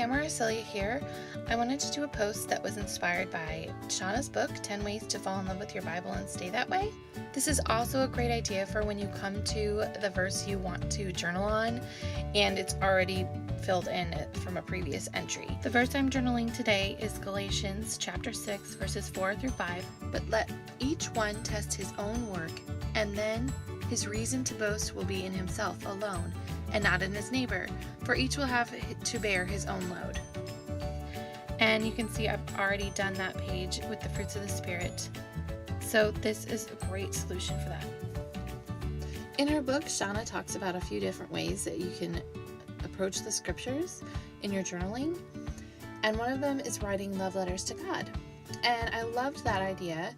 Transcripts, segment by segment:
I'm Araceli here. I wanted to do a post that was inspired by Shauna's book, 10 Ways to Fall in Love with Your Bible and Stay That Way. This is also a great idea for when you come to the verse you want to journal on and it's already filled in from a previous entry. The verse I'm journaling today is Galatians chapter 6 verses 4 through 5. But let each one test his own work, and then his reason to boast will be in himself alone and not in his neighbor, for each will have to bear his own load. And you can see I've already done that page with the fruits of the Spirit. So this is a great solution for that. In her book, Shauna talks about a few different ways that you can approach the scriptures in your journaling. And one of them is writing love letters to God. And I loved that idea.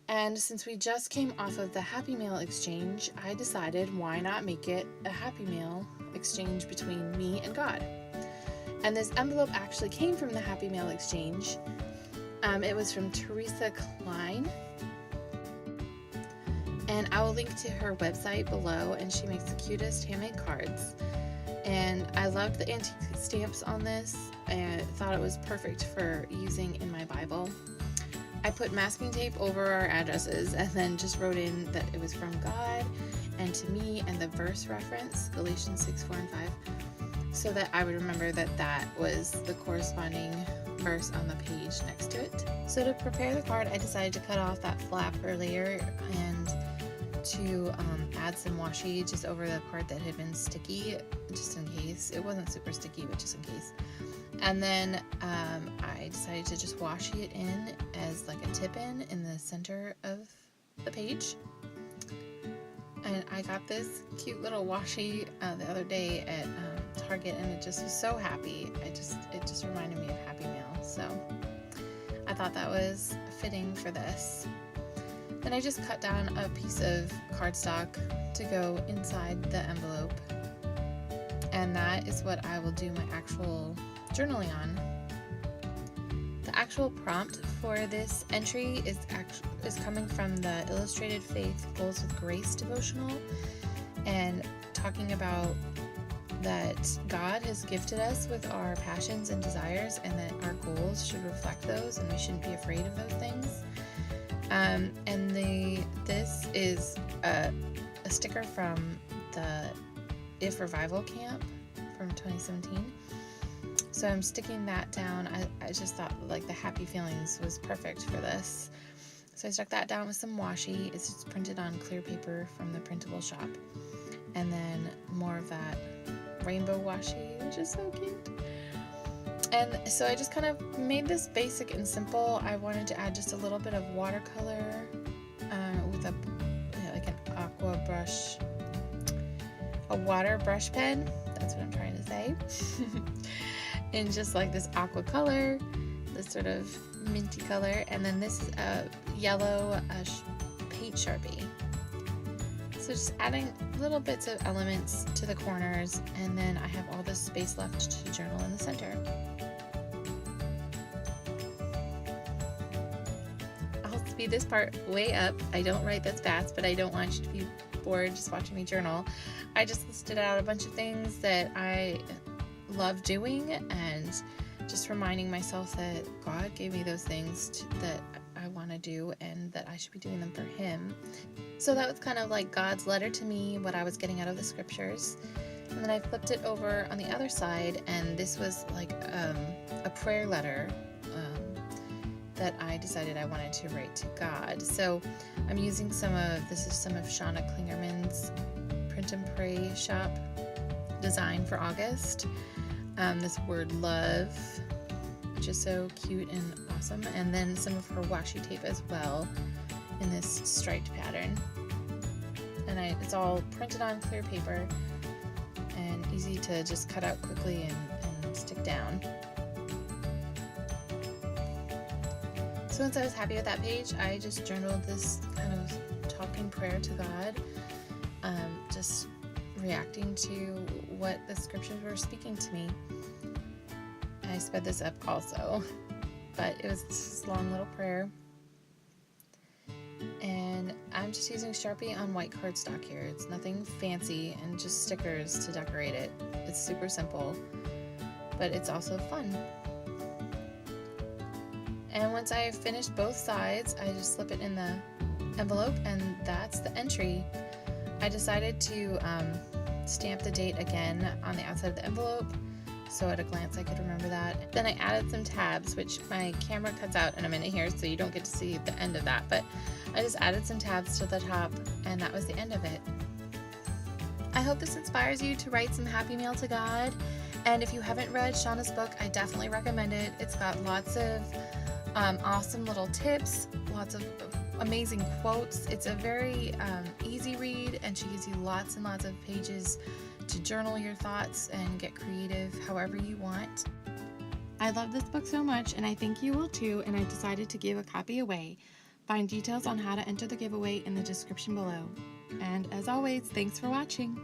And since we just came off of the Happy Mail exchange, I decided why not make it a Happy Mail exchange between me and God. And this envelope actually came from the Happy Mail exchange. It was from Teresa, Kline. And I will link to her website below, and she makes the cutest handmade cards. And I loved the antique stamps on this and thought it was perfect for using in my Bible. I put masking tape over our addresses and then just wrote in that it was from God and to me and the verse reference, Galatians 6, 4, and 5, so that I would remember that that was the corresponding verse on the page next to it. So to prepare the card, I decided to cut off that flap earlier and to add some washi just over the part that had been sticky, just in case. It wasn't super sticky, but just in case. And then I decided to just washi it in as like a tip-in the center of the page. And I got this cute little washi the other day at Target, and it just was so happy. It just reminded me of Happy Mail. So I thought that was fitting for this. Then I just cut down a piece of cardstock to go inside the envelope. And that is what I will do my actual journaling on. The actual prompt for this entry is coming from the Illustrated Faith Goals with Grace devotional, and talking about that God has gifted us with our passions and desires, and that our goals should reflect those, and we shouldn't be afraid of those things. This is a sticker from the If Revival Camp from 2017. So I'm sticking that down. I just thought like the happy feelings was perfect for this. So I stuck that down with some washi. It's just printed on clear paper from the Printables shop. And then more of that rainbow washi, which is so cute. And so I just kind of made this basic and simple. I wanted to add just a little bit of watercolor with like an aqua brush, a water brush pen. That's what I'm trying to say. In just like this aqua color, this sort of minty color, and then this is a yellow paint Sharpie. So just adding little bits of elements to the corners, and then I have all this space left to journal in the center. I'll speed this part way up. I don't write this fast, but I don't want you to be bored just watching me journal. I just listed out a bunch of things that I love doing, and just reminding myself that God gave me those things that I want to do, and that I should be doing them for Him. So that was kind of like God's letter to me, what I was getting out of the scriptures. And then I flipped it over on the other side, and this was like a prayer letter that I decided I wanted to write to God. So I'm using this is some of Shauna Klingerman's Print and Pray shop design for August. This word love, which is so cute and awesome, and then some of her washi tape as well in this striped pattern. And it's all printed on clear paper and easy to just cut out quickly and stick down. So once I was happy with that page, I just journaled this kind of talking prayer to God, just reacting to what the scriptures were speaking to me. I sped this up also, but it was this long little prayer. And I'm just using Sharpie on white cardstock here. It's nothing fancy, and just stickers to decorate it. It's super simple. but it's also fun. And once I finished both sides, I just slip it in the envelope, and that's the entry. I decided to stamp the date again on the outside of the envelope, so at a glance I could remember that. Then I added some tabs, which my camera cuts out in a minute here, so you don't get to see the end of that, but I just added some tabs to the top, and that was the end of it. I hope this inspires you to write some happy mail to God, and if you haven't read Shauna's book, I definitely recommend it. It's got lots of awesome little tips, lots of amazing quotes. It's a very easy read, and she gives you lots and lots of pages to journal your thoughts and get creative however you want. I love this book so much, and I think you will too, and I decided to give a copy away. Find details on how to enter the giveaway in the description below. And as always, thanks for watching.